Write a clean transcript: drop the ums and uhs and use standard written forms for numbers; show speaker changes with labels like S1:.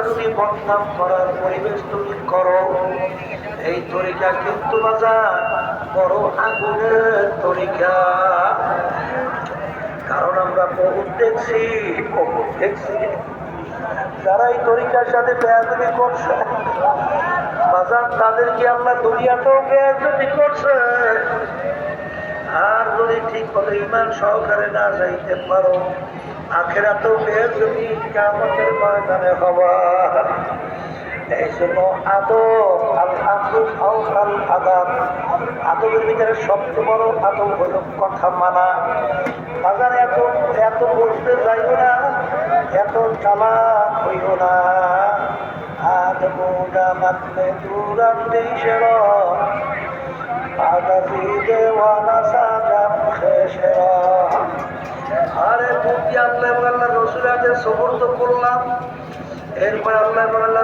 S1: যদি বদনাম করার পরিবেশ তুমি করো, এই তরিকা কিন্তু বাজার বড় আগুনের তরিকা। কারণ আমরা বহুত দেখছি যারা এই তরিকার সাথে বেয়াদবি করছে বাজার, তাদেরকে আল্লাহ দুনিয়াতেও বেয়াদবি করছে। আর যদি ঠিক মতো ইমান সহকারে না যাইতে পারো, আখিরাতেও বেয়াদবি কিয়ামতের ময়দানে হবা। এই জন্য আদব, আল আদব আল আদাব, আদবের ভিতরে সবচেয়ে বড় আদব হল কথা মানা। বাজার এত এত বলতে যাইও না, এত চালাক হইও না। আদমুরা মাতলে দুরান দেশের আগামী দেওয়ানা সাজাম খেসের। আরে বুদ্ধি আল্লাহ আল্লাহ রসুল আগে সবর তো করলাম, এরপর আল্লাহ